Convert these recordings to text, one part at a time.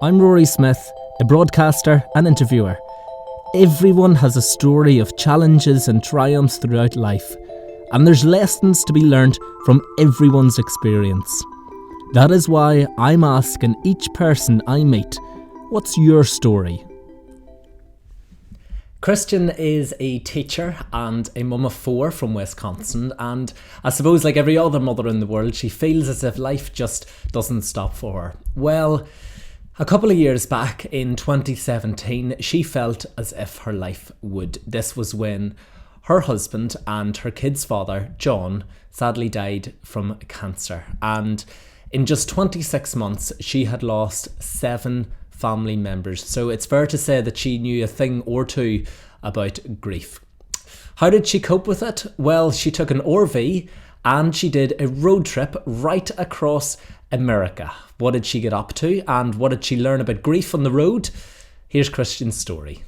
I'm Rory Smith, a broadcaster and interviewer. Everyone has a story of challenges and triumphs throughout life, and there's lessons to be learnt from everyone's experience. That is why I'm asking each person I meet, what's your story? Kristyn is a teacher and a mum of 4 from Wisconsin, and I suppose like every other mother in the world, she feels as if life just doesn't stop for her. Well, a couple of years back in 2017, she felt as if her life would. This was when her husband and her kid's father, John, sadly died from cancer. And in just 26 months, she had lost 7 family members. So it's fair to say that she knew a thing or two about grief. How did she cope with it? Well, she took an RV and she did a road trip right across America. What did she get up to and what did she learn about grief on the road? Here's Kristyn's story.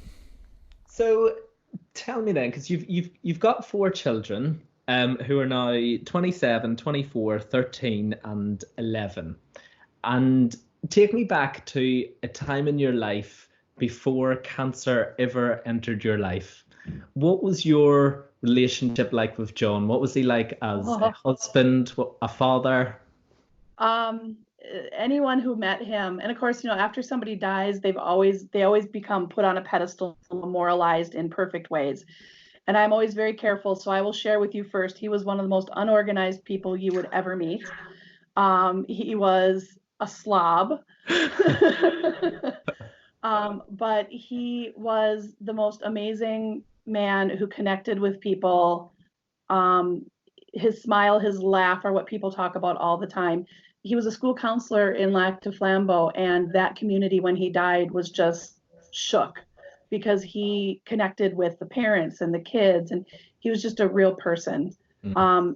So tell me then, because you've got 4 children who are now 27, 24, 13 and 11. And take me back to a time in your life before cancer ever entered your life. What was your relationship like with John? What was he like as a husband, a father? Anyone who met him, and of course, after somebody dies, they always become put on a pedestal, memorialized in perfect ways. And I'm always very careful, so I will share with you first. He was one of the most unorganized people you would ever meet. He was a slob, but he was the most amazing man who connected with people. His smile, his laugh are what people talk about all the time. He was a school counselor in Lac du Flambeau, and that community when he died was just shook because he connected with the parents and the kids, and he was just a real person.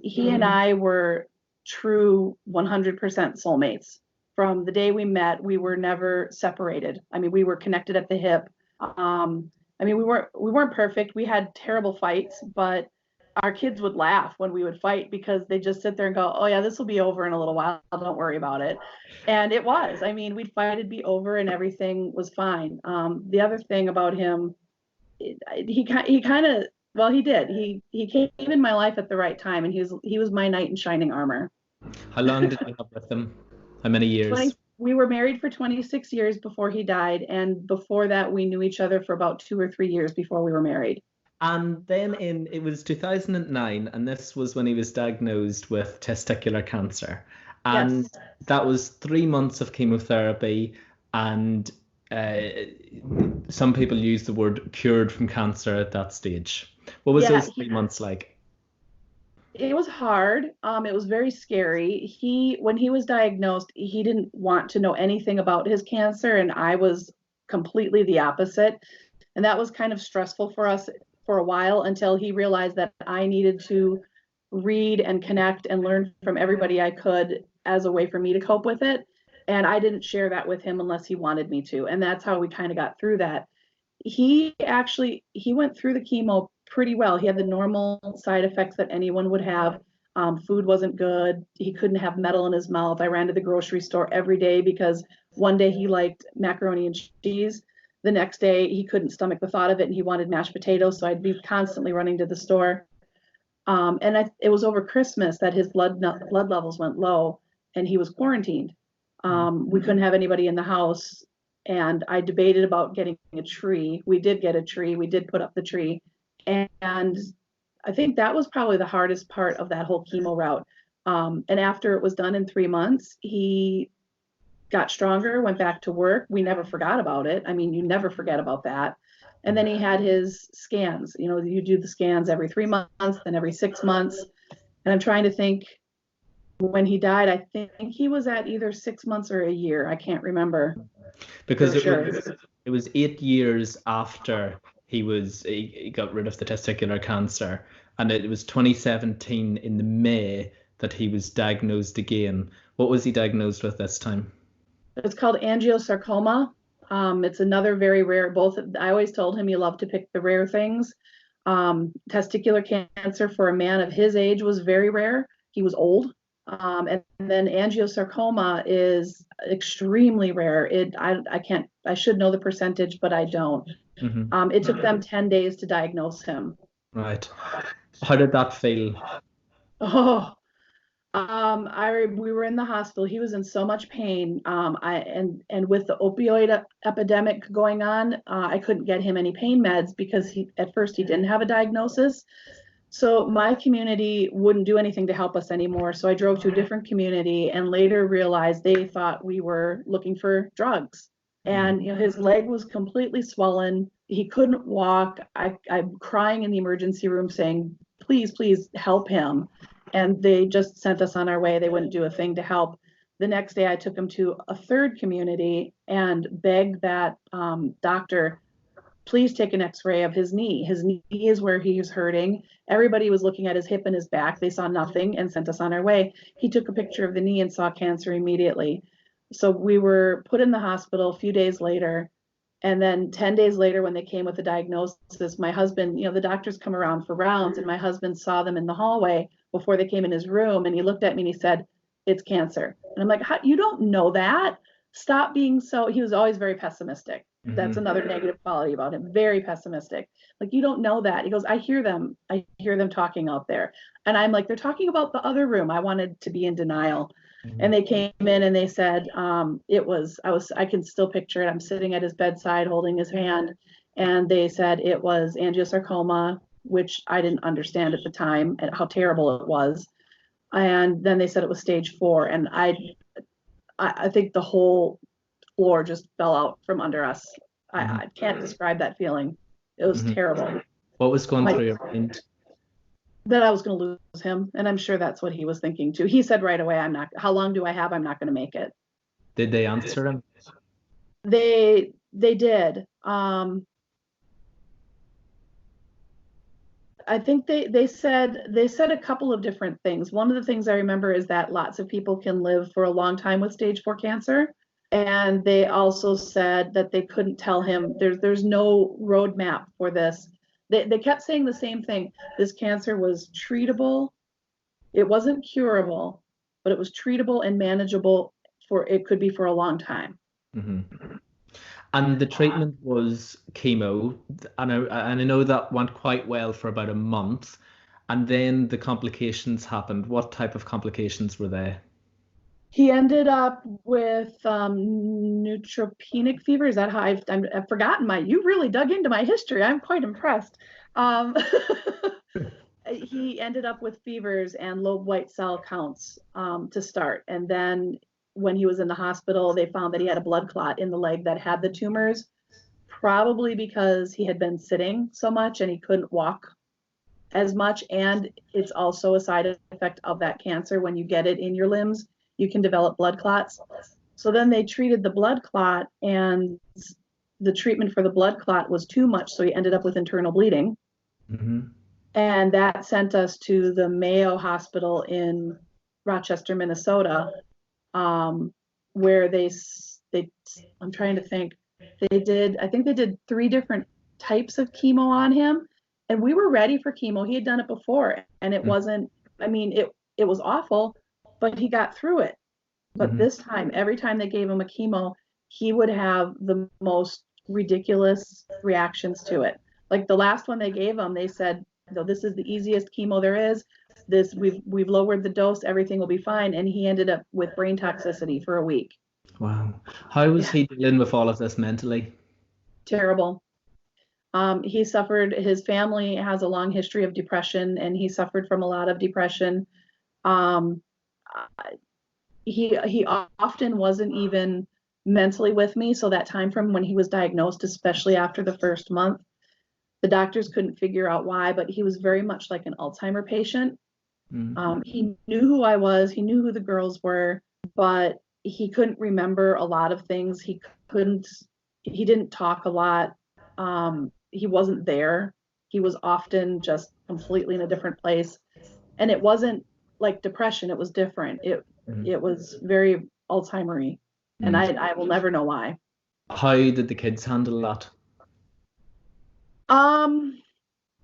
He and I were true 100% soulmates. From the day we met, we were never separated. I mean, we were connected at the hip. We weren't perfect. We had terrible fights, but our kids would laugh when we would fight because they just sit there and go, oh yeah, this will be over in a little while. Don't worry about it. And it was. I mean, we'd fight, it'd be over, and everything was fine. The other thing about him, he kind of, well, he did. He came in my life at the right time, and he was my knight in shining armor. How long did you have with him? How many years? We were married for 26 years before he died, and before that, we knew each other for about 2 or 3 years before we were married. And then it was 2009, and this was when he was diagnosed with testicular cancer. And yes. That was 3 months of chemotherapy, and some people use the word cured from cancer at that stage. What was those 3 months like? It was hard. It was very scary. When he was diagnosed, he didn't want to know anything about his cancer, and I was completely the opposite. And that was kind of stressful for us for a while until he realized that I needed to read and connect and learn from everybody I could as a way for me to cope with it. And I didn't share that with him unless he wanted me to. And that's how we kind of got through that. He went through the chemo pretty well. He had the normal side effects that anyone would have. Food wasn't good. He couldn't have metal in his mouth. I ran to the grocery store every day because one day he liked macaroni and cheese. The next day he couldn't stomach the thought of it and he wanted mashed potatoes. So I'd be constantly running to the store. It was over Christmas that his blood levels went low and he was quarantined. We couldn't have anybody in the house. And I debated about getting a tree. We did get a tree. We did put up the tree. And I think that was probably the hardest part of that whole chemo route. And after it was done in 3 months, he got stronger, went back to work. We never forgot about it. I mean, you never forget about that. And then he had his scans. You do the scans every 3 months, then every 6 months. And I'm trying to think, when he died, I think he was at either 6 months or a year. I can't remember. Because it was 8 years after he got rid of the testicular cancer, and it was 2017 in the May that he was diagnosed again. What was he diagnosed with this time? It's called angiosarcoma. It's another very rare. I always told him you love to pick the rare things. Testicular cancer for a man of his age was very rare. He was old. And then angiosarcoma is extremely rare. I should know the percentage, but I don't. It took them 10 days to diagnose him. Right. How did that feel? Oh, we were in the hospital. He was in so much pain. And with the opioid epidemic going on, I couldn't get him any pain meds because at first he didn't have a diagnosis. So my community wouldn't do anything to help us anymore. So I drove to a different community and later realized they thought we were looking for drugs. And his leg was completely swollen. He couldn't walk. I'm crying in the emergency room saying, please, please help him. And they just sent us on our way. They wouldn't do a thing to help. The next day I took him to a third community and begged that doctor, please take an x-ray of his knee. His knee is where he's hurting. Everybody was looking at his hip and his back. They saw nothing and sent us on our way. He took a picture of the knee and saw cancer immediately. So we were put in the hospital a few days later. And then 10 days later, when they came with the diagnosis, my husband, the doctors come around for rounds, and my husband saw them in the hallway before they came in his room. And he looked at me and he said, it's cancer. And I'm like, you don't know that? Stop being so, he was always very pessimistic. That's another negative quality about him. Very pessimistic. Like, you don't know that. He goes, I hear them talking out there. And I'm like, they're talking about the other room. I wanted to be in denial. And they came in and they said, I can still picture it. I'm sitting at his bedside holding his hand. And they said it was angiosarcoma, which I didn't understand at the time and how terrible it was. And then they said it was stage 4. And I think the whole floor just fell out from under us. I can't describe that feeling. It was terrible. What was going through your mind? That I was going to lose him, and I'm sure that's what he was thinking too. He said right away, how long do I have? I'm not going to make it. Did they answer him? They did. I think they said a couple of different things. One of the things I remember is that lots of people can live for a long time with stage 4 cancer. And they also said that they couldn't tell him there's no roadmap for this. They kept saying the same thing. This cancer was treatable. It wasn't curable, but it was treatable and manageable it could be for a long time. And the treatment was chemo. And I know that went quite well for about a month. And then the complications happened. What type of complications were they? He ended up with neutropenic fever. Is that how I've forgotten you really dug into my history. I'm quite impressed. He ended up with fevers and low white cell counts to start. And then when he was in the hospital, they found that he had a blood clot in the leg that had the tumors, probably because he had been sitting so much and he couldn't walk as much. And it's also a side effect of that cancer. When you get it in your limbs, you can develop blood clots. So then they treated the blood clot, and the treatment for the blood clot was too much. So he ended up with internal bleeding. And that sent us to the Mayo Hospital in Rochester, Minnesota, where I'm trying to think, I think they did 3 different types of chemo on him. And we were ready for chemo. He had done it before, and it wasn't, it was awful, but he got through it. But this time, every time they gave him a chemo, he would have the most ridiculous reactions to it. Like the last one they gave him, they said, no, this is the easiest chemo there is. We've lowered the dose, everything will be fine. And he ended up with brain toxicity for a week. Wow. How was he dealing with all of this mentally? Terrible. His family has a long history of depression, and he suffered from a lot of depression. He often wasn't even mentally with me. So that time from when he was diagnosed, especially after the first month, the doctors couldn't figure out why, but he was very much like an Alzheimer patient. He knew who I was, he knew who the girls were, but he couldn't remember a lot of things. He didn't talk a lot. He wasn't there. He was often just completely in a different place. And it wasn't like depression, it was different. It was very Alzheimer-y, and I will never know why. How did the kids handle that?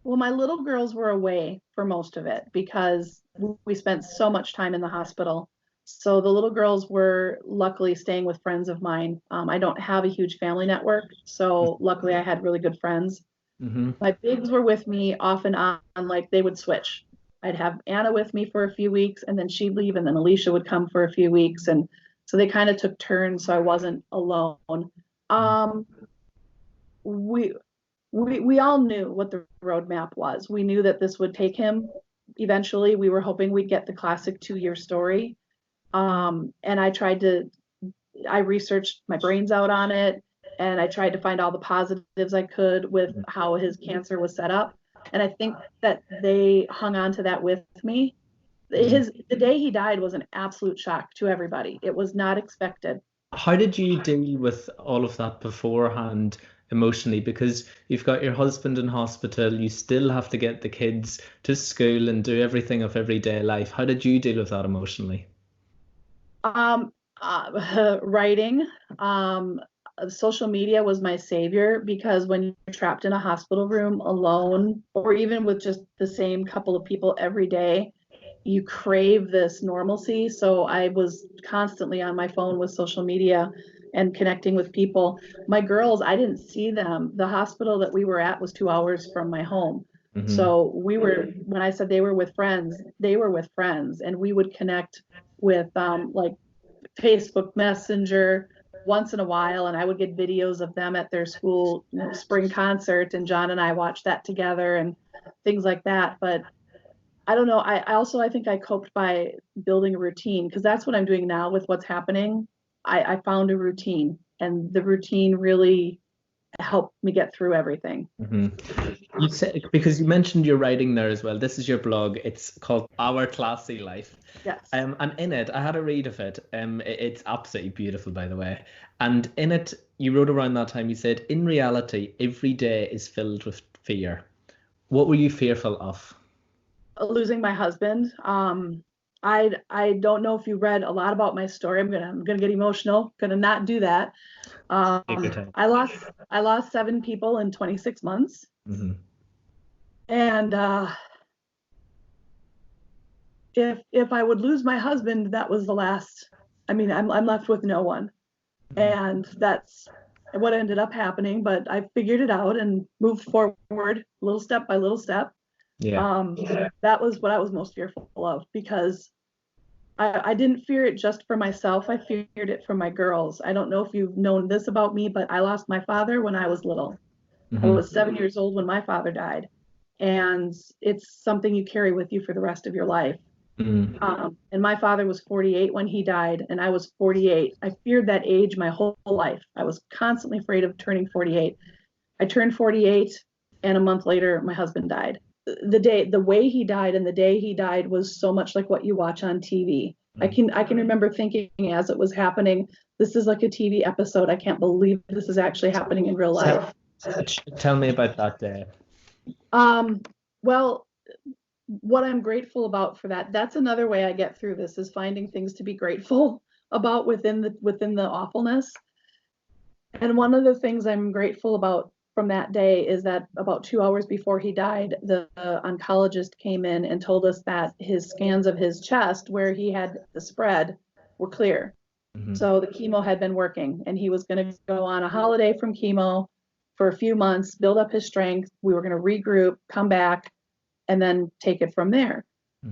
Well, my little girls were away for most of it because we spent so much time in the hospital. So the little girls were luckily staying with friends of mine. I don't have a huge family network, so luckily I had really good friends. Mm-hmm. My bigs were with me off and on, like they would switch. I'd have Anna with me for a few weeks, and then she'd leave, and then Alicia would come for a few weeks, and so they kind of took turns, so I wasn't alone. Um, we we all knew what the roadmap was. We knew that this would take him eventually. We were hoping we'd get the classic 2-year story. And I researched my brains out on it, and I tried to find all the positives I could with how his cancer was set up. And I think that they hung on to that with me. The day he died was an absolute shock to everybody. It was not expected. How did you deal with all of that beforehand emotionally? Because you've got your husband in hospital, you still have to get the kids to school and do everything of everyday life. How did you deal with that emotionally? Writing, social media was my savior, because when you're trapped in a hospital room alone, or even with just the same couple of people every day, you crave this normalcy. So I was constantly on my phone with social media and connecting with people. My girls, I didn't see them. The hospital that we were at was 2 hours from my home. So when I said they were with friends, they were with friends, and we would connect with like Facebook Messenger once in a while, and I would get videos of them at their school, spring concert, and John and I watched that together and things like that. But I don't know. I think I coped by building a routine, because that's what I'm doing now with what's happening. I found a routine, and the routine really helped me get through everything. You said, because you mentioned your writing there as well. This is your blog. It's called Our Classy Life. Yes. And in it, I had a read of it. It's absolutely beautiful, by the way. And in it, you wrote around that time, you said, in reality, every day is filled with fear. What were you fearful of? Losing my husband. I don't know if you read a lot about my story. I'm gonna get emotional. Gonna not do that. Take your time. I lost 7 people in 26 months, and if I would lose my husband, that was the last. I mean, I'm left with no one, and that's what ended up happening. But I figured it out and moved forward, little step by little step. Yeah. That was what I was most fearful of, because I didn't fear it just for myself. I feared it for my girls. I don't know if you've known this about me, but I lost my father when I was little. I was 7 years old when my father died. And it's something you carry with you for the rest of your life. And my father was 48 when he died, and I was 48. I feared that age my whole life. I was constantly afraid of turning 48. I turned 48, and a month later, my husband died. The way he died and the day he died was so much like what you watch on TV. I can remember thinking as it was happening, this is like a TV episode. I can't believe this is actually happening in real life. Tell me about that day. Well, what I'm grateful about for that's another way I get through this, is finding things to be grateful about within the awfulness. And one of the things I'm grateful about from that day is that about 2 hours before he died, the oncologist came in and told us that his scans of his chest, where he had the spread, were clear. So the chemo had been working, and he was going to go on a holiday from chemo for a few months, build up his strength. We were going to regroup, come back, and then take it from there.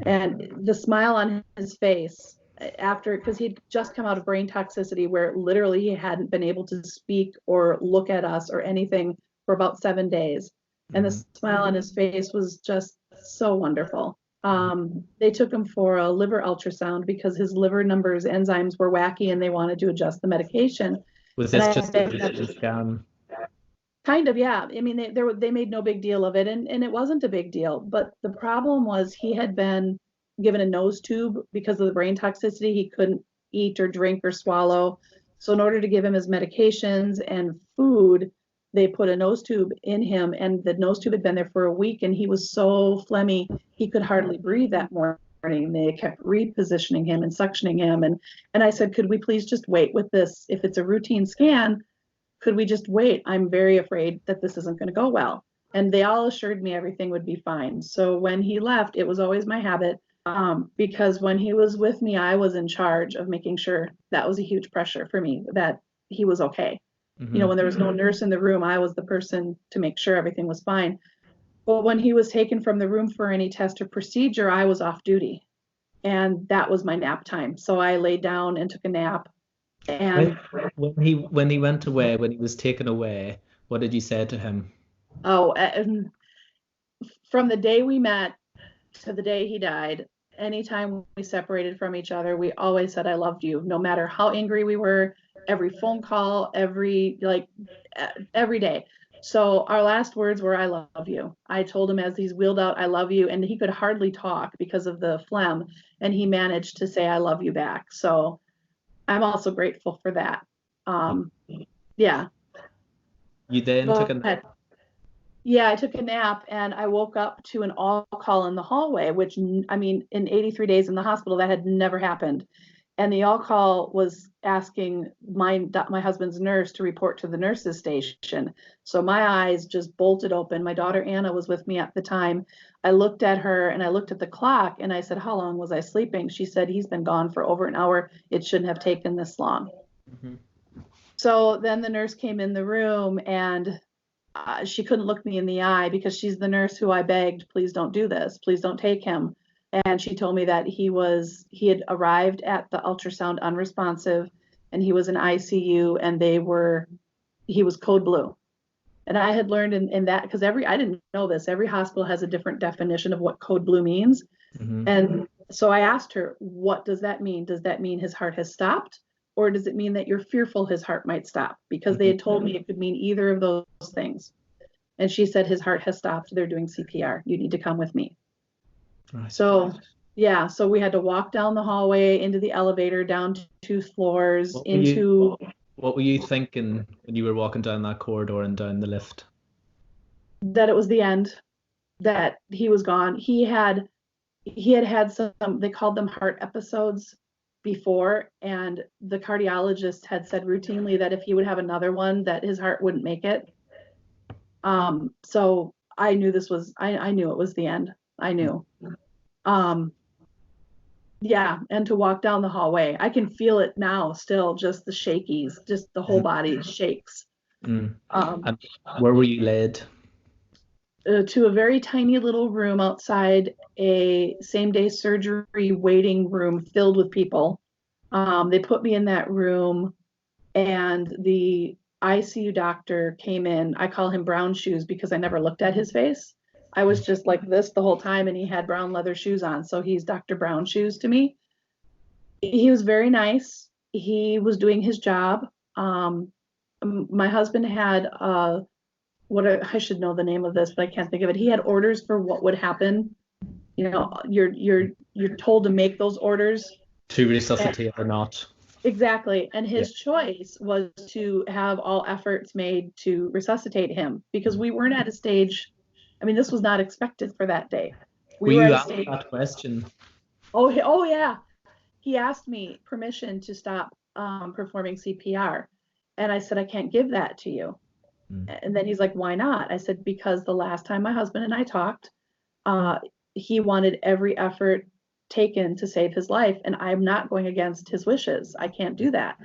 And the smile on his face after, because he'd just come out of brain toxicity, where literally he hadn't been able to speak or look at us or anything for about 7 days. And the smile on his face was just so wonderful. They took him for a liver ultrasound because his liver numbers, enzymes were wacky, and they wanted to adjust the medication. Was this just a scan? Kind of, yeah. I mean, they made no big deal of it, and it wasn't a big deal. But the problem was he had been given a nose tube because of the brain toxicity. He couldn't eat or drink or swallow. So in order to give him his medications and food, they put a nose tube in him, and the nose tube had been there for a week, and he was so phlegmy he could hardly breathe that morning. They kept repositioning him and suctioning him, and I said, could we please just wait with this? If it's a routine scan, could we just wait? I'm very afraid that this isn't going to go well. And they all assured me everything would be fine. So when he left, it was always my habit. Because when he was with me, I was in charge of making sure. That was a huge pressure for me, that he was okay. Mm-hmm. When there was no nurse in the room, I was the person to make sure everything was fine. But when he was taken from the room for any test or procedure, I was off duty. And that was my nap time. So I laid down and took a nap. And When he went away, when he was taken away, what did you say to him? and from the day we met to the day he died, anytime we separated from each other, we always said, I loved you, no matter how angry we were, every phone call, every day. So our last words were, I love you. I told him as he's wheeled out, I love you. And he could hardly talk because of the phlegm. And he managed to say, I love you back. So I'm also grateful for that. Yeah. You then took a But yeah, I took a nap and I woke up to an all call in the hallway, which, I mean, in 83 days in the hospital, that had never happened. And the all call was asking my husband's nurse to report to the nurses station. So my eyes just bolted open. My daughter Anna was with me at the time. I looked at her and I looked at the clock and I said, how long was I sleeping? She said, he's been gone for over an hour. It shouldn't have taken this long. Mm-hmm. So then the nurse came in the room and she couldn't look me in the eye because she's the nurse who I begged, please don't do this, please don't take him. And she told me that he had arrived at the ultrasound unresponsive and he was in ICU and he was code blue. And I had learned in that, because I didn't know this, every hospital has a different definition of what code blue means. Mm-hmm. And so I asked her, what does that mean? Does that mean his heart has stopped? Or does it mean that you're fearful his heart might stop? Because they had told me it could mean either of those things. And she said, his heart has stopped. They're doing CPR. You need to come with me. Right. So, yeah, so we had to walk down the hallway into the elevator, down 2 floors, What were you thinking when you were walking down that corridor and down the lift? That it was the end, that he was gone. He had some, they called them heart episodes before, and the cardiologist had said routinely that if he would have another one, that his heart wouldn't make it. So I knew I knew it was the end. I knew. Yeah, and to walk down the hallway, I can feel it now still, just the shakies, just the whole body shakes. And where were you led? To a very tiny little room outside a same-day surgery waiting room filled with people. They put me in that room and the ICU doctor came in. I call him Brown Shoes because I never looked at his face. I was just like this the whole time and he had brown leather shoes on. So he's Dr. Brown Shoes to me. He was very nice. He was doing his job. My husband had I should know the name of this, but I can't think of it. He had orders for what would happen. You're told to make those orders. To resuscitate or not. Exactly. And his choice was to have all efforts made to resuscitate him because we weren't at a stage. I mean, this was not expected for that day. Were you asked that question? Oh yeah. He asked me permission to stop performing CPR. And I said, I can't give that to you. And then he's like, why not? I said, because the last time my husband and I talked, he wanted every effort taken to save his life, and I'm not going against his wishes. I can't do that.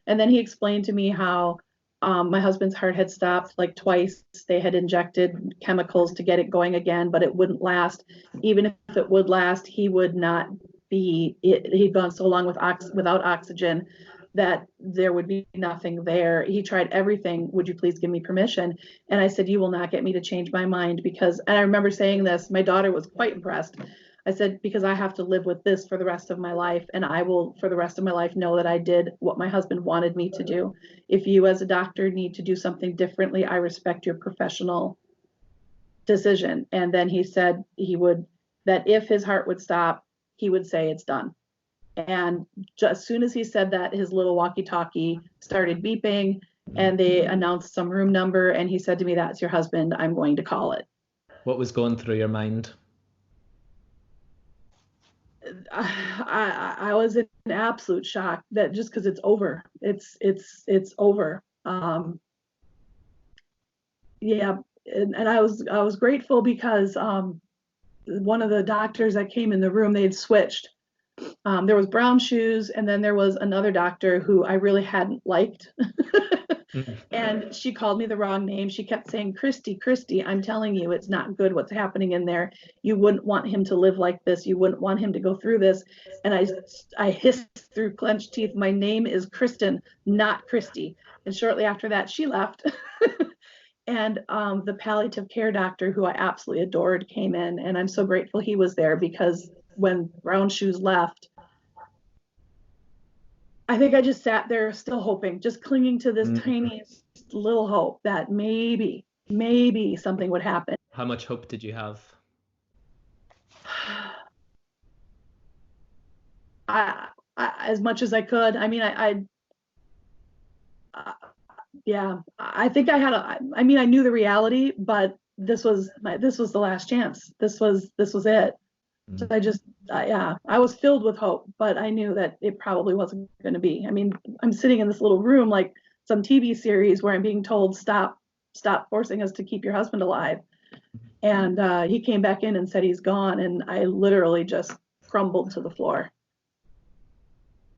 And then he explained to me how my husband's heart had stopped like twice. They had injected chemicals to get it going again, but it wouldn't last. Even if it would last, he would not be, he'd gone so long without oxygen that there would be nothing there. He tried everything. Would you please give me permission? And I said, you will not get me to change my mind because, and I remember saying this, my daughter was quite impressed. I said, because I have to live with this for the rest of my life. And I will, for the rest of my life, know that I did what my husband wanted me to do. If you as a doctor need to do something differently, I respect your professional decision. And then he said that if his heart would stop, he would say it's done. And just as soon as he said that, his little walkie-talkie started beeping and they announced some room number. And he said to me, that's your husband. I'm going to call it. What was going through your mind? I was in absolute shock that just because it's over, it's over. Yeah. And I was grateful because one of the doctors that came in the room, they had switched. There was Brown Shoes, and then there was another doctor who I really hadn't liked. And she called me the wrong name. She kept saying, Kristy, I'm telling you, it's not good what's happening in there. You wouldn't want him to live like this. You wouldn't want him to go through this. And I hissed through clenched teeth, my name is Kristyn, not Kristy. And shortly after that, she left. And the palliative care doctor, who I absolutely adored, came in. And I'm so grateful he was there, because when Brown Shoes left, I think I just sat there still hoping, just clinging to this tiny little hope that maybe something would happen. How much hope did you have? As much as I could. I mean, yeah, I think I had I mean, I knew the reality, but this was the last chance. This was it. So I was filled with hope, but I knew that it probably wasn't going to be. I mean, I'm sitting in this little room like some TV series where I'm being told, stop forcing us to keep your husband alive. And he came back in and said he's gone, and I literally just crumbled to the floor.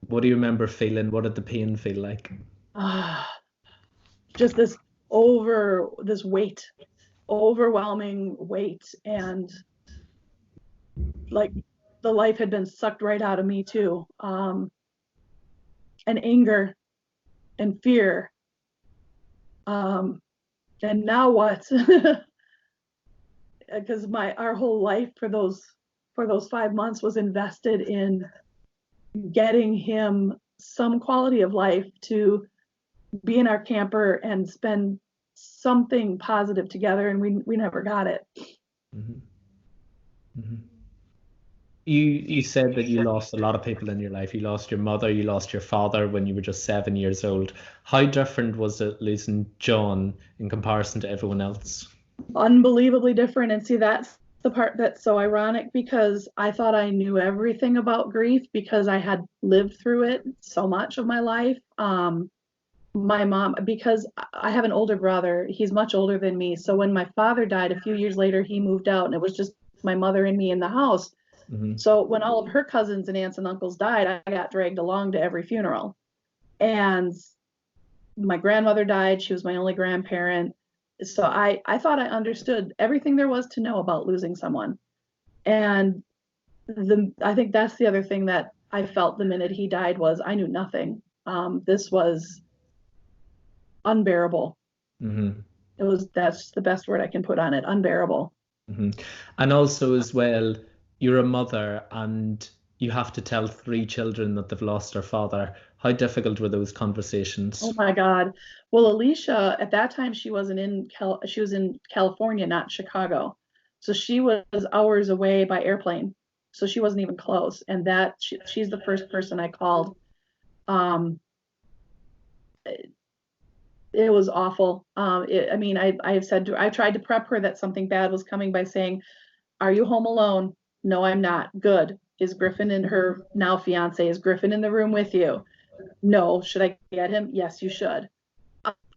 What do you remember feeling? What did the pain feel like? Just this weight, overwhelming weight, and like the life had been sucked right out of me too. And anger and fear. And now what? Because our whole life for those 5 months was invested in getting him some quality of life, to be in our camper and spend something positive together, and we never got it. You said that you lost a lot of people in your life. You lost your mother, you lost your father when you were just 7 years old. How different was it losing John in comparison to everyone else? Unbelievably different. And see, that's the part that's so ironic, because I thought I knew everything about grief because I had lived through it so much of my life. My mom, because I have an older brother, he's much older than me. So when my father died a few years later, he moved out, and it was just my mother and me in the house. So when all of her cousins and aunts and uncles died, I got dragged along to every funeral. And my grandmother died. She was my only grandparent. So I thought I understood everything there was to know about losing someone. And I think that's the other thing that I felt the minute he died, was I knew nothing. This was unbearable. That's the best word I can put on it, unbearable. And also as well, you're a mother and you have to tell 3 children that they've lost their father. How difficult were those conversations? Oh my God. Well, Alicia, at that time, she was in California, not Chicago. So she was hours away by airplane. So she wasn't even close. And she's the first person I called. It was awful. I tried to prep her that something bad was coming by saying, "Are you home alone?" "No, I'm not." "Good. Is Griffin and her now fiance, is Griffin in the room with you?" "No." "Should I get him?" "Yes, you should."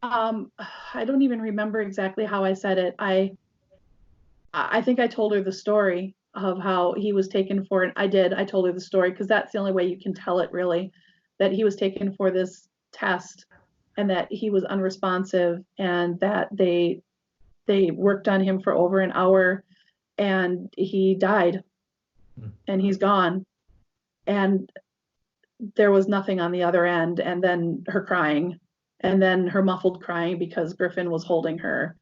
I don't even remember exactly how I said it. I think I told her the story of how he was taken for, and I told her the story because that's the only way you can tell it, really, that he was taken for this test and that he was unresponsive, and that they worked on him for over an hour, and he died, and he's gone. And there was nothing on the other end. And then her crying, and then her muffled crying because Griffin was holding her.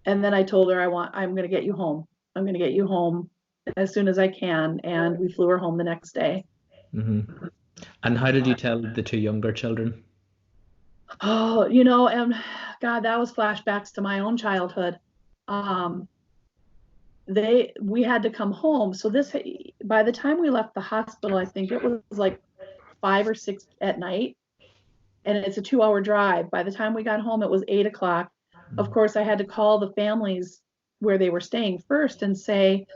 And then I told her, I'm going to get you home. I'm going to get you home as soon as I can. And we flew her home the next day. And how did you tell the 2 younger children? Oh, and God, that was flashbacks to my own childhood. We had to come home. So by the time we left the hospital, I think it was like 5 or 6 at night, and it's a 2-hour drive. By the time we got home, it was 8 o'clock. Of course, I had to call the families where they were staying first and say,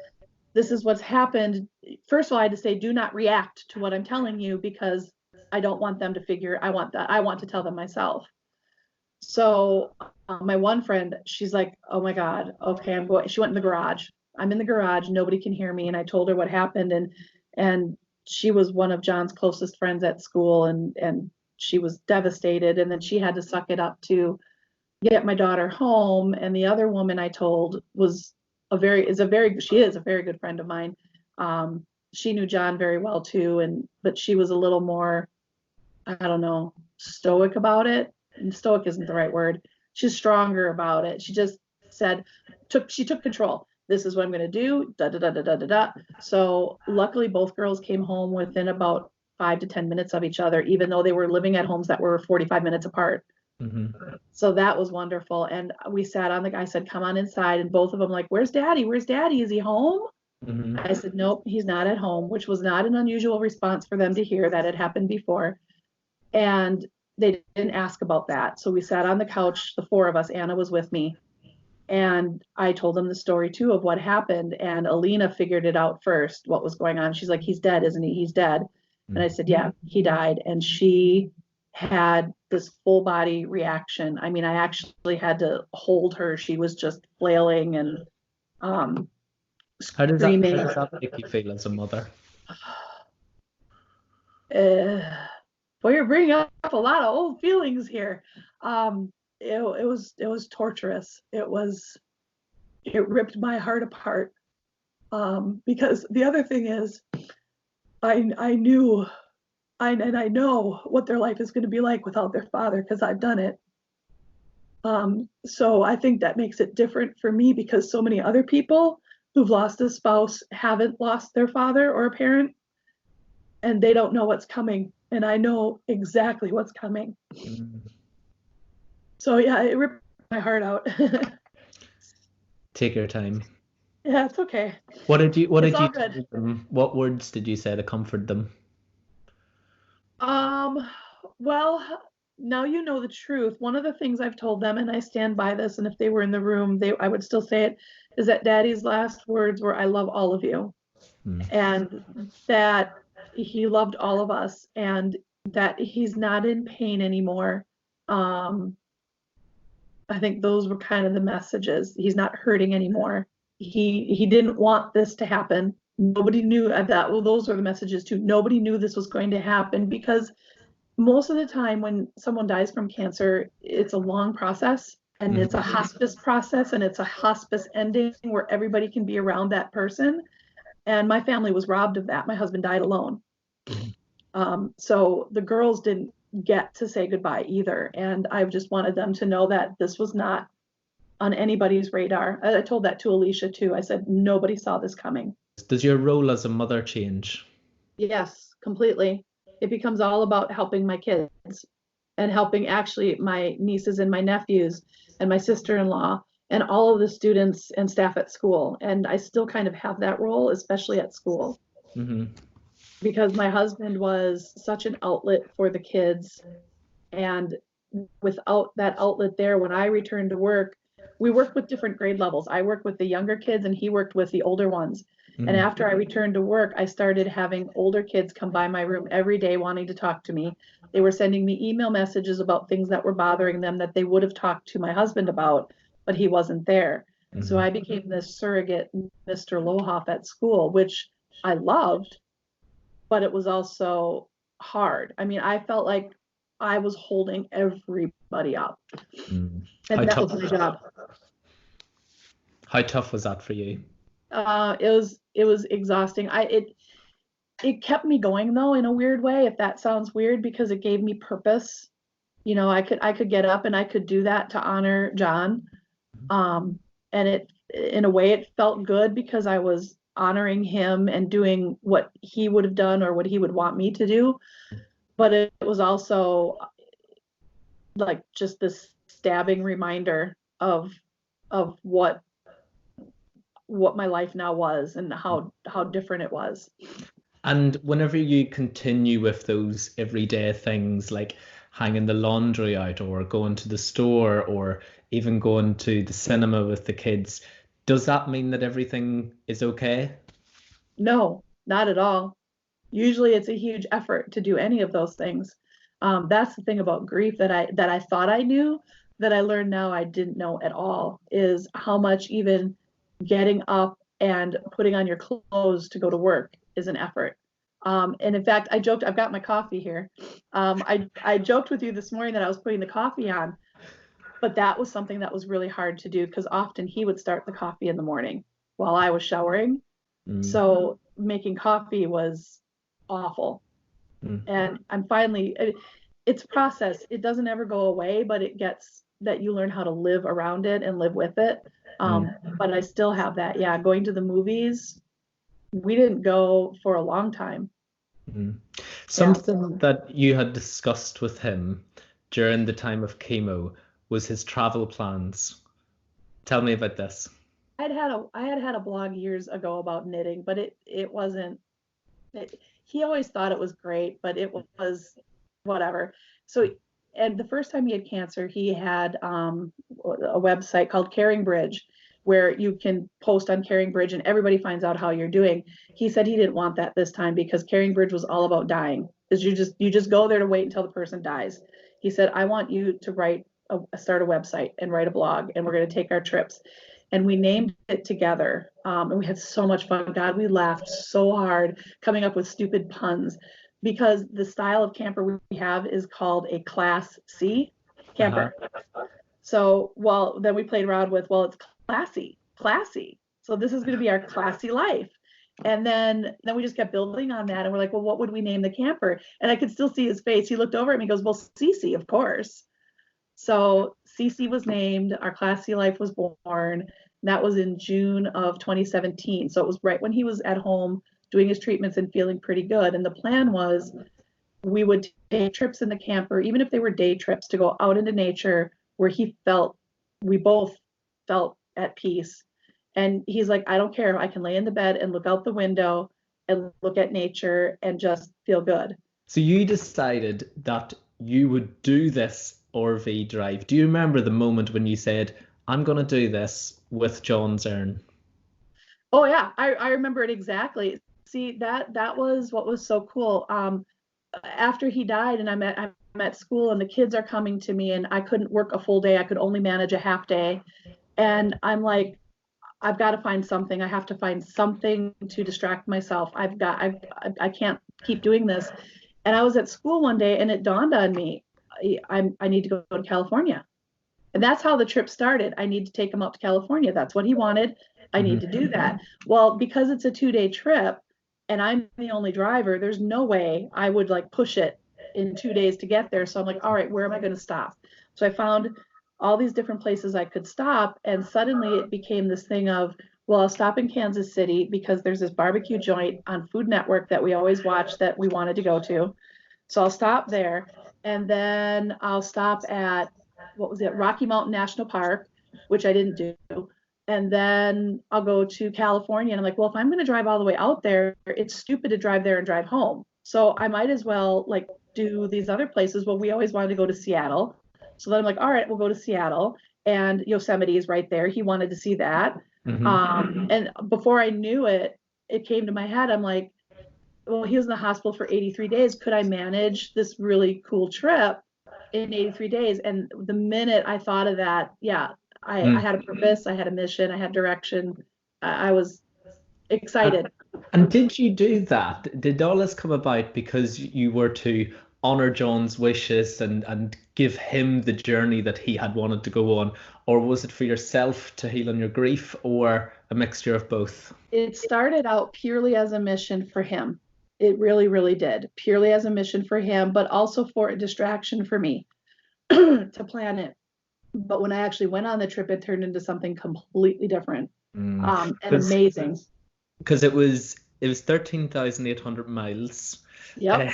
"This is what's happened." First of all, I had to say, "Do not react to what I'm telling you," because I don't want them to figure. I want to tell them myself. So my one friend, she's like, "Oh my God, okay, I'm going." She went in the garage I'm in the garage, nobody can hear me. And I told her what happened, and she was one of John's closest friends at school, and she was devastated. And then she had to suck it up to get my daughter home. And the other woman I told was she is a very good friend of mine. She knew John very well too, but she was a little more, I don't know, stoic about it. And stoic isn't the right word. She's stronger about it. She just said, she took control. This is what I'm going to do. Da, da, da, da, da, da, da. So luckily both girls came home within about 5 to 10 minutes of each other, even though they were living at homes that were 45 minutes apart. Mm-hmm. So that was wonderful. And we sat on I said, come on inside. And both of them like, where's daddy? Where's daddy? Is he home? Mm-hmm. I said, nope, he's not at home, which was not an unusual response for them to hear. That had happened before. And they didn't ask about that. So we sat on the couch, the four of us. Anna was with me. And I told them the story too of what happened. And Alina figured it out first, what was going on. She's like, he's dead, isn't he? He's dead. Mm-hmm. And I said, yeah, he died. And she had this full body reaction. I mean, I actually had to hold her. She was just flailing and screaming. How does that make you feel as a mother? Boy, you're bringing up a lot of old feelings here. It was torturous. It ripped my heart apart. Because the other thing is, I know what their life is going to be like without their father, because I've done it. So I think that makes it different for me, because so many other people who've lost a spouse haven't lost their father or a parent, and they don't know what's coming. And I know exactly what's coming. Mm. So yeah, it ripped my heart out. Take your time. Yeah, it's okay. What did you tell them? What words did you say to comfort them? Well, now you know the truth. One of the things I've told them, and I stand by this, and if they were in the room, I would still say it, is that Daddy's last words were, I love all of you. And that he loved all of us, and that he's not in pain anymore. I think those were kind of the messages. He's not hurting anymore. He didn't want this to happen. Nobody knew that. Well, those are the messages too. Nobody knew this was going to happen, because most of the time when someone dies from cancer, it's a long process, and it's a hospice process, and it's a hospice ending where everybody can be around that person. And my family was robbed of that. My husband died alone. So the girls didn't get to say goodbye either. And I just wanted them to know that this was not on anybody's radar. I told that to Alicia too. I said, nobody saw this coming. Does your role as a mother change? Yes, completely. It becomes all about helping my kids, and helping actually my nieces and my nephews and my sister-in-law and all of the students and staff at school. And I still kind of have that role, especially at school. Mm-hmm. Because my husband was such an outlet for the kids. And without that outlet there, when I returned to work, we worked with different grade levels. I worked with the younger kids, and he worked with the older ones. Mm-hmm. And after I returned to work, I started having older kids come by my room every day wanting to talk to me. They were sending me email messages about things that were bothering them that they would have talked to my husband about, but he wasn't there. Mm-hmm. So I became this surrogate Mr. Lohoff at school, which I loved, but it was also hard. I mean, I felt like I was holding everybody up. And that was my job. How tough was that for you? It was exhausting. It kept me going though, in a weird way, if that sounds weird, because it gave me purpose. You know, I could get up and I could do that to honor John. And it, in a way, it felt good, because I was honoring him and doing what he would have done or what he would want me to do. But it was also like just this stabbing reminder of what my life now was, and how different it was. And whenever you continue with those everyday things, like hanging the laundry out, or going to the store, or even going to the cinema with the kids, does that mean that everything is okay? No, not at all. Usually it's a huge effort to do any of those things. That's the thing about grief that I thought I knew, that I learned now I didn't know at all, is how much even getting up and putting on your clothes to go to work is an effort. And in fact, I joked, I've got my coffee here. I joked with you this morning that I was putting the coffee on, but that was something that was really hard to do because often he would start the coffee in the morning while I was showering. So making coffee was awful. And I'm finally, it's a process. It doesn't ever go away, but it gets that you learn how to live around it and live with it. But I still have that. Yeah, going to the movies, we didn't go for a long time. Something that you had discussed with him during the time of chemo was his travel plans. Tell me about this. I had a blog years ago about knitting, but it wasn't. He always thought it was great, but it was whatever. So, and the first time he had cancer, he had a website called Caring Bridge, where you can post on Caring Bridge and everybody finds out how you're doing. He said he didn't want that this time because Caring Bridge was all about dying. Because you just go there to wait until the person dies. He said, I want you to start a website and write a blog, and we're going to take our trips. And we named it together. And we had so much fun. God, we laughed so hard coming up with stupid puns because the style of camper we have is called a Class C camper. So, well, then we played around with, well, it's classy. So this is going to be our classy life. And then we just kept building on that. And we're like, well, what would we name the camper? And I could still see his face. He looked over at me and goes, well, CeeCee, of course. So CeeCee was named, our classy life was born. That was in June of 2017. So it was right when he was at home doing his treatments and feeling pretty good. And the plan was we would take trips in the camper, even if they were day trips, to go out into nature where we both felt at peace. And he's like, I don't care. I can lay in the bed and look out the window and look at nature and just feel good. So you decided that you would do this RV drive. Do you remember the moment when you said, I'm going to do this with John's urn? Oh yeah, I remember it exactly. See, that was what was so cool. After he died and I'm at school and the kids are coming to me and I couldn't work a full day. I could only manage a half day. And I'm like, I've got to find something. I have to find something to distract myself. I can't keep doing this. And I was at school one day and it dawned on me, I need to go to California. And that's how the trip started. I need to take him up to California. That's what he wanted. I need to do that. Well, because it's a 2-day trip and I'm the only driver, there's no way I would like push it in 2 days to get there. So I'm like, all right, where am I going to stop? So I found all these different places I could stop. And suddenly it became this thing of, well, I'll stop in Kansas City because there's this barbecue joint on Food Network that we always watch that we wanted to go to. So I'll stop there. And then I'll stop at, Rocky Mountain National Park, which I didn't do. And then I'll go to California. And I'm like, well, if I'm going to drive all the way out there, it's stupid to drive there and drive home. So I might as well like do these other places. Well, we always wanted to go to Seattle. So then I'm like, all right, we'll go to Seattle. And Yosemite is right there. He wanted to see that. And before I knew it, it came to my head. I'm like, well, he was in the hospital for 83 days. Could I manage this really cool trip in 83 days? And the minute I thought of that, I had a purpose, I had a mission, I had direction. I was excited. And did you do that? Did all this come about because you were to honor John's wishes and give him the journey that he had wanted to go on? Or was it for yourself to heal on your grief, or a mixture of both? It started out purely as a mission for him. It really, really did. Purely as a mission for him, but also for a distraction for me to plan it. But when I actually went on the trip, it turned into something completely different and amazing. Because it was 13,800 miles. Yep.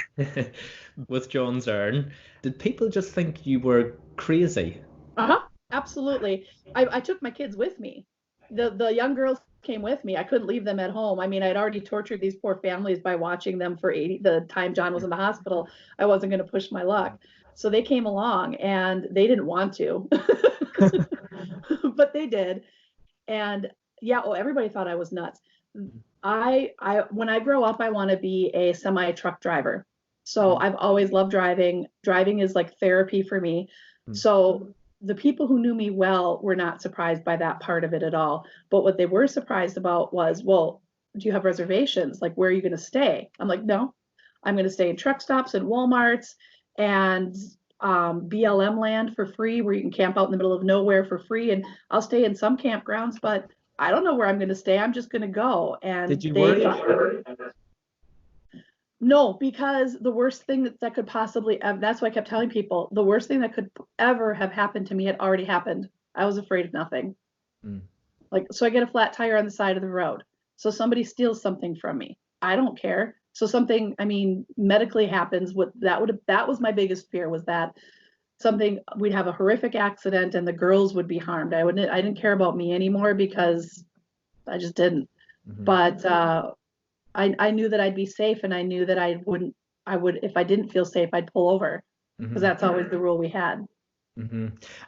With John's urn. Did people just think you were crazy? Absolutely. I took my kids with me. The young girls came with me. I couldn't leave them at home. I mean, I'd already tortured these poor families by watching them for the time John was in the hospital. I wasn't going to push my luck. So they came along and they didn't want to, but they did. And everybody thought I was nuts. When I grow up, I want to be a semi truck driver. So I've always loved driving. Driving is like therapy for me. So the people who knew me well were not surprised by that part of it at all. But what they were surprised about was, well, do you have reservations? Like, where are you going to stay? I'm like, no, I'm going to stay in truck stops and Walmarts and BLM land for free, where you can camp out in the middle of nowhere for free. And I'll stay in some campgrounds, but I don't know where I'm going to stay. I'm just going to go. And Did you worry? No, because the worst thing that could possibly, that's why I kept telling people, the worst thing that could ever have happened to me had already happened. I was afraid of nothing. Like, so I get a flat tire on the side of the road. So somebody steals something from me. I don't care. So something, I mean, medically happens. That was my biggest fear, was that something, we'd have a horrific accident and the girls would be harmed. I didn't care about me anymore, because I just didn't. But I knew that I'd be safe, and I knew that I would, if I didn't feel safe, I'd pull over, because that's always the rule we had.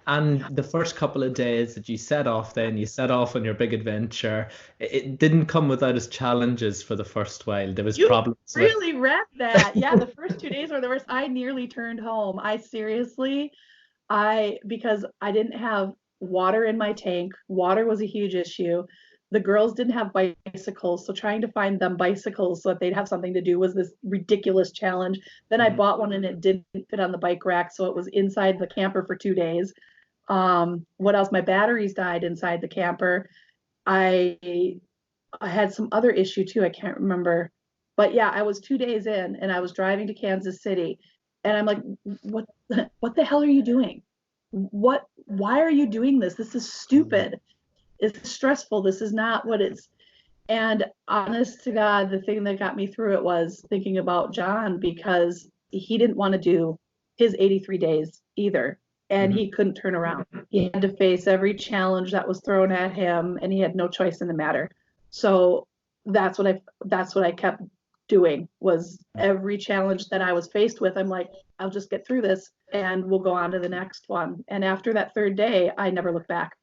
And the first couple of days that you set off on your big adventure, it didn't come without its challenges for the first while. There was problems. You really read that. Yeah, the first 2 days were the worst. I nearly turned home. Because I didn't have water in my tank. Water was a huge issue. The girls didn't have bicycles, so trying to find them bicycles so that they'd have something to do was this ridiculous challenge. Then I bought one and it didn't fit on the bike rack, so it was inside the camper for 2 days. What else? My batteries died inside the camper. I had some other issue too. I can't remember. But yeah, I was 2 days in and I was driving to Kansas City, and I'm like, what the hell are you doing? Why are you doing this? This is stupid. It's stressful. This is not what it's. And honest to God, the thing that got me through it was thinking about John, because he didn't want to do his 83 days either. And he couldn't turn around. He had to face every challenge that was thrown at him, and he had no choice in the matter. So that's what I kept doing, was every challenge that I was faced with, I'm like, I'll just get through this and we'll go on to the next one. And after that third day, I never looked back.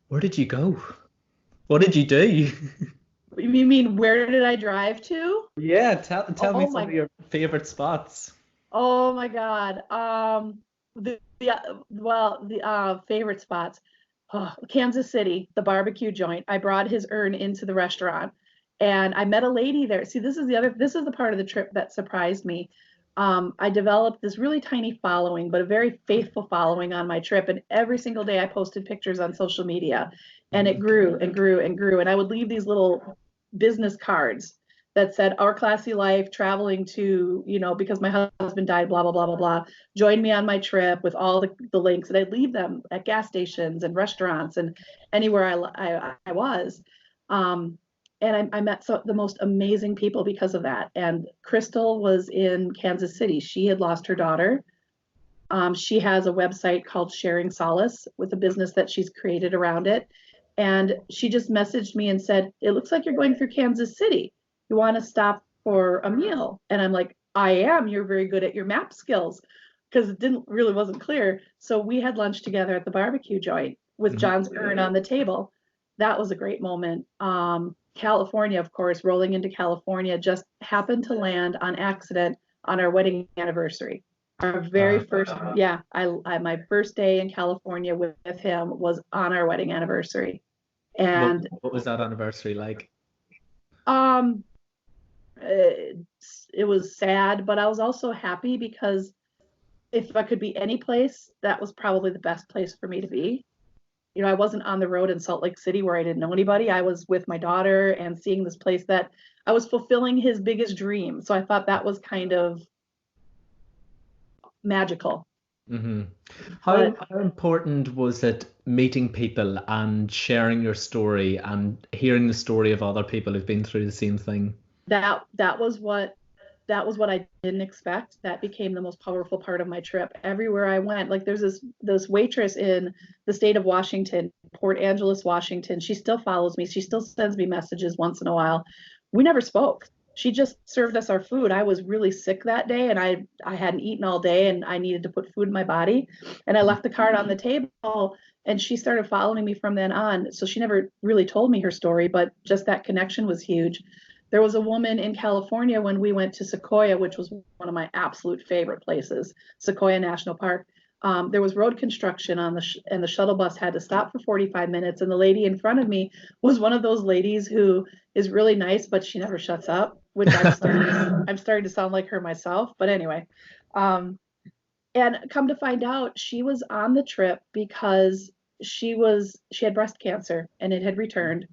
Where did you go? What did you do? You mean, where did I drive to? Yeah, tell me some of your favorite spots. Oh my God. The favorite spots. Kansas City, the barbecue joint. I brought his urn into the restaurant, and I met a lady there. See, this is the part of the trip that surprised me. I developed this really tiny following, but a very faithful following on my trip. And every single day I posted pictures on social media, and it grew and grew and grew. And I would leave these little business cards that said, "Our classy life, traveling to, because my husband died, blah, blah, blah, blah, blah. Join me on my trip," with all the links. And I'd leave them at gas stations and restaurants and anywhere I was. And I met the most amazing people because of that. And Crystal was in Kansas City. She had lost her daughter. She has a website called Sharing Solace, with a business that she's created around it. And she just messaged me and said, "It looks like you're going through Kansas City. You want to stop for a meal?" And I'm like, "I am. You're very good at your map skills," because it wasn't clear. So we had lunch together at the barbecue joint with John's urn on the table. That was a great moment. California, of course, rolling into California, just happened to land on accident on our wedding anniversary. Our very first, my first day in California with him was on our wedding anniversary. And what was that anniversary like? It was sad, but I was also happy, because if I could be any place, that was probably the best place for me to be. I wasn't on the road in Salt Lake City where I didn't know anybody. I was with my daughter and seeing this place that I was fulfilling his biggest dream. So I thought that was kind of magical. How important was it meeting people and sharing your story and hearing the story of other people who've been through the same thing? That was what I didn't expect. That became the most powerful part of my trip. Everywhere I went, like, there's this waitress in the state of Washington, Port Angeles, Washington. She still follows me. She still sends me messages once in a while. We never spoke. She just served us our food. I was really sick that day, and I hadn't eaten all day, and I needed to put food in my body. And I left the card on the table, and she started following me from then on. So she never really told me her story, but just that connection was huge. There was a woman in California when we went to Sequoia, which was one of my absolute favorite places, Sequoia National Park. There was road construction on and the shuttle bus had to stop for 45 minutes. And the lady in front of me was one of those ladies who is really nice, but she never shuts up, which I'm starting to sound like her myself. But anyway, and come to find out, she was on the trip because she had breast cancer and it had returned.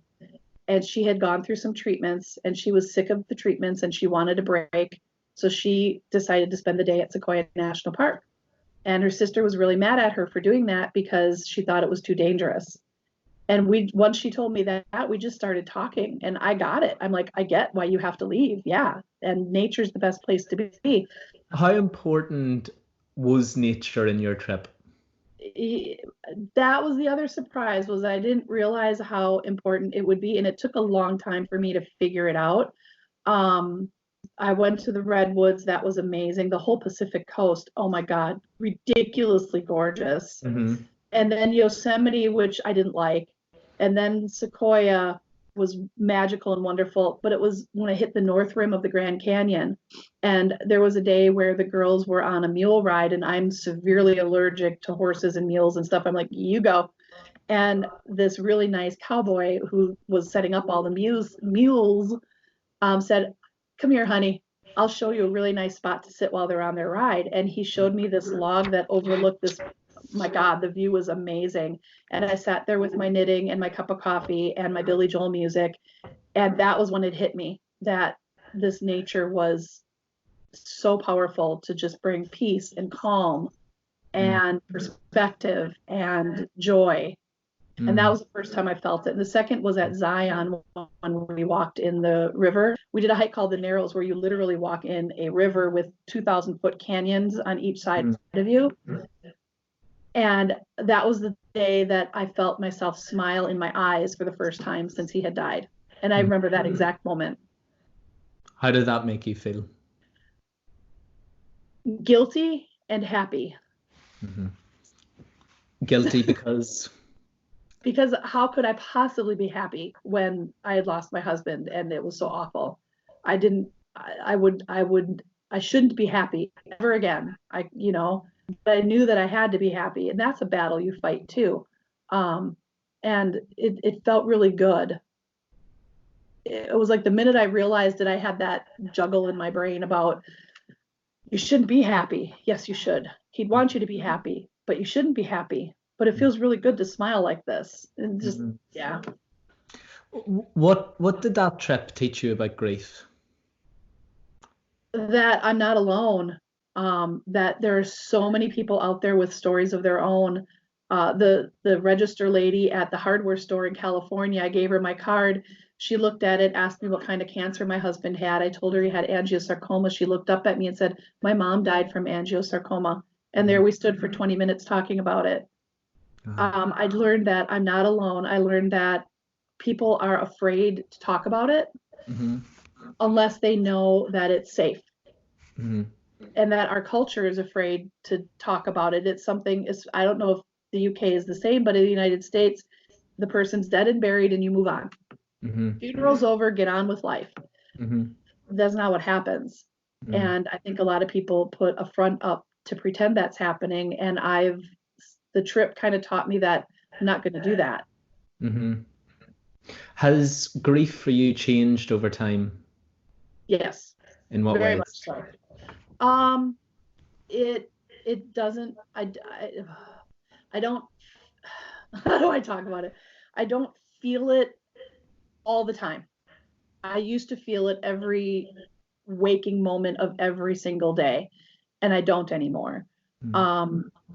And she had gone through some treatments and she was sick of the treatments and she wanted a break. So she decided to spend the day at Sequoia National Park. And her sister was really mad at her for doing that because she thought it was too dangerous. And once she told me that, we just started talking and I got it. I'm like, I get why you have to leave. Yeah. And nature's the best place to be. How important was nature in your trip? That was the other surprise, was I didn't realize how important it would be. And it took a long time for me to figure it out. I went to the Redwoods. That was amazing. The whole Pacific coast. Oh my God, ridiculously gorgeous. Mm-hmm. And then Yosemite, which I didn't like. And then Sequoia was magical and wonderful. But it was when I hit the north rim of the Grand Canyon. And there was a day where the girls were on a mule ride and I'm severely allergic to horses and mules and stuff. I'm like, you go. And this really nice cowboy who was setting up all the mules said, come here, honey. I'll show you a really nice spot to sit while they're on their ride. And he showed me this log that overlooked this. My God, the view was amazing. And I sat there with my knitting and my cup of coffee and my Billy Joel music. And that was when it hit me that this nature was so powerful to just bring peace and calm and perspective and joy. And that was the first time I felt it. And the second was at Zion when we walked in the river. We did a hike called the Narrows where you literally walk in a river with 2,000-foot canyons on each side of you. And that was the day that I felt myself smile in my eyes for the first time since he had died. And I remember that exact moment. How did that make you feel? Guilty and happy. Mm-hmm. Guilty because... Because how could I possibly be happy when I had lost my husband and it was so awful? I shouldn't be happy ever again. But I knew that I had to be happy, and that's a battle you fight too. And it felt really good. It was like the minute I realized that I had that juggle in my brain about you shouldn't be happy. Yes, you should. He'd want you to be happy, but you shouldn't be happy. But it feels really good to smile like this. And just, yeah. What did that trip teach you about grief? That I'm not alone. That there are so many people out there with stories of their own. The register lady at the hardware store in California, I gave her my card. She looked at it, asked me what kind of cancer my husband had. I told her he had angiosarcoma. She looked up at me and said, my mom died from angiosarcoma. And there we stood for 20 minutes talking about it. I learned that I'm not alone. I learned that people are afraid to talk about it unless they know that it's safe. And that our culture is afraid to talk about it. It's something, I don't know if the UK is the same, but in the United States, the person's dead and buried and you move on. Funeral's over, get on with life. That's not what happens. And I think a lot of people put a front up to pretend that's happening. And the trip kind of taught me that I'm not going to do that. Has grief for you changed over time? Yes. In what very ways? Much so. It doesn't. I don't. How do I talk about it? I don't feel it all the time. I used to feel it every waking moment of every single day, and I don't anymore.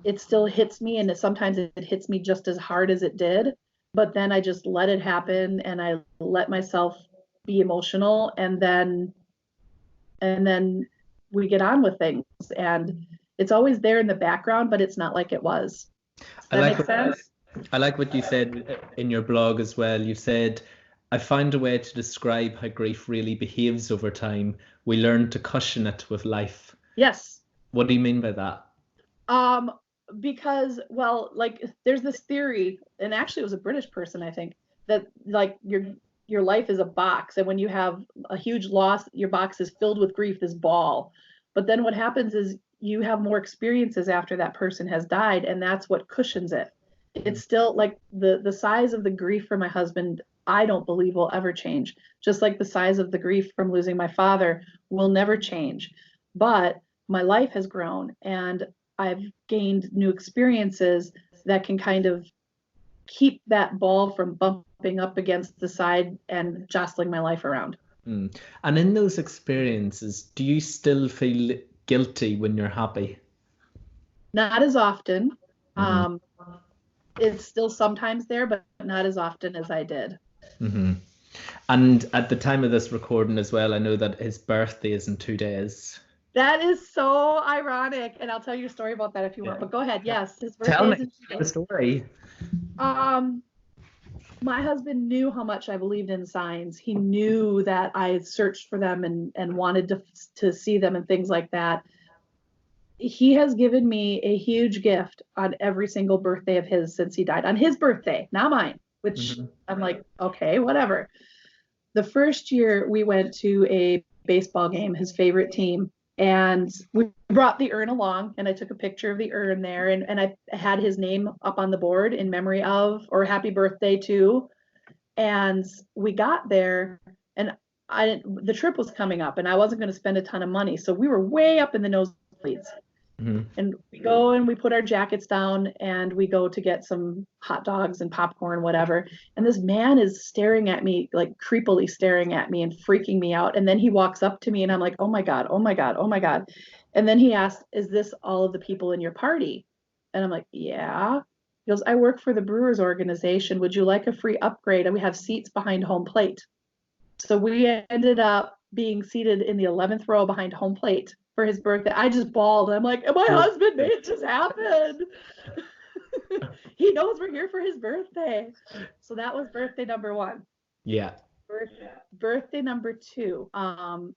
It still hits me, and sometimes it hits me just as hard as it did, but then I just let it happen and I let myself be emotional, and then we get on with things, and it's always there in the background, but it's not like it was. Does that make sense? I like what you said in your blog as well. You said, I found a way to describe how grief really behaves over time. We learn to cushion it with life. Yes. What do you mean by that? Because, well, like there's this theory, and actually it was a British person, I think, that like your life is a box, and when you have a huge loss, your box is filled with grief, this ball. But then what happens is you have more experiences after that person has died, and that's what cushions it. It's still like the size of the grief for my husband, I don't believe will ever change. Just like the size of the grief from losing my father will never change. But my life has grown, and I've gained new experiences that can kind of keep that ball from bumping up against the side and jostling my life around. And in those experiences, do you still feel guilty when you're happy? Not as often. It's still sometimes there, but not as often as I did. And at the time of this recording as well, I know that his birthday is in 2 days. That is so ironic, and I'll tell you a story about that if you want. But go ahead. Yes, his birthday Tell is me in 2 days. the story. My husband knew how much I believed in signs. He knew that I had searched for them and wanted to see them and things like that. He has given me a huge gift on every single birthday of his since he died. On his birthday, not mine, which I'm like, okay, whatever. The first year we went to a baseball game, his favorite team, and we brought the urn along, and I took a picture of the urn there, and I had his name up on the board in memory of, or happy birthday to. And we got there, and the trip was coming up, and I wasn't going to spend a ton of money, so we were way up in the nosebleeds. And we go and we put our jackets down, and we go to get some hot dogs and popcorn, whatever. And this man is staring at me, like creepily staring at me and freaking me out. And then he walks up to me, and I'm like, oh my God, oh my God, oh my God. And then he asked, is this all of the people in your party? And I'm like, yeah. He goes, I work for the Brewers organization. Would you like a free upgrade? And we have seats behind home plate. So we ended up being seated in the 11th row behind home plate for his birthday. I just bawled. I'm like, my husband made this happen. He knows we're here for his birthday. So that was birthday number 1. Yeah. Birthday number 2. I'm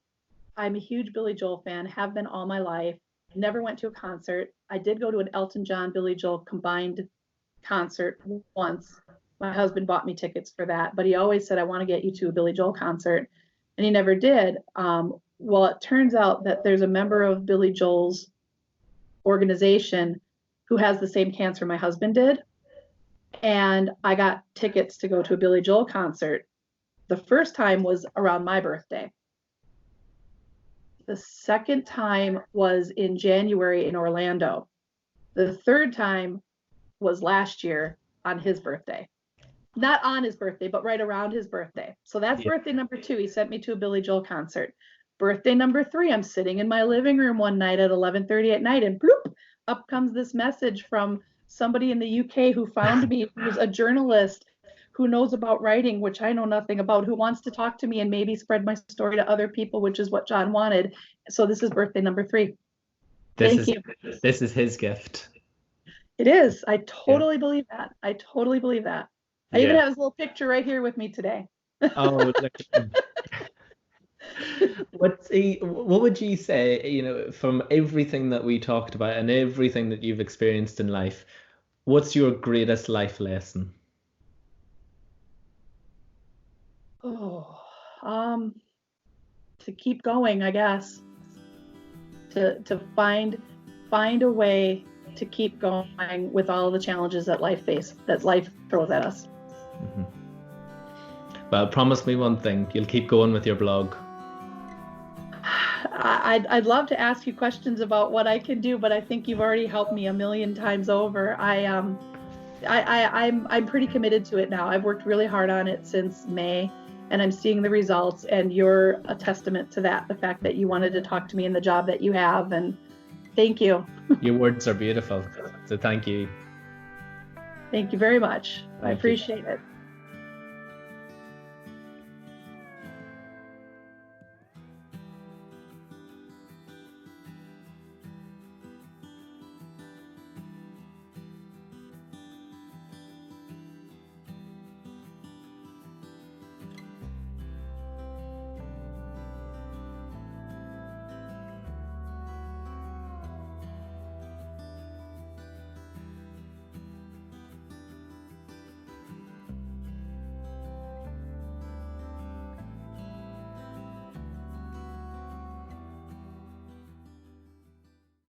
a huge Billy Joel fan, have been all my life. Never went to a concert. I did go to an Elton John, Billy Joel combined concert once. My husband bought me tickets for that, but he always said, I want to get you to a Billy Joel concert. And he never did. Well, it turns out that there's a member of Billy Joel's organization who has the same cancer my husband did. And I got tickets to go to a Billy Joel concert. The first time was around my birthday. The second time was in January in Orlando. The third time was last year on his birthday. Not on his birthday, but right around his birthday. So that's birthday number 2. He sent me to a Billy Joel concert. Birthday number 3, I'm sitting in my living room one night at 11:30 at night, and bloop, up comes this message from somebody in the UK who found me, who's a journalist who knows about writing, which I know nothing about, who wants to talk to me and maybe spread my story to other people, which is what John wanted. So this is birthday number 3. Thank you. This is his gift. It is. I totally believe that. I totally believe that. I even have his little picture right here with me today. Oh, look at him. What would you say, from everything that we talked about and everything that you've experienced in life, what's your greatest life lesson? To keep going, I guess. To find a way to keep going with all the challenges that life throws at us. Well, promise me one thing, you'll keep going with your blog. I'd love to ask you questions about what I can do, but I think you've already helped me a million times over. I'm pretty committed to it now. I've worked really hard on it since May, and I'm seeing the results, and you're a testament to that, the fact that you wanted to talk to me in the job that you have, and thank you. Your words are beautiful, so thank you. Thank you very much. I appreciate it.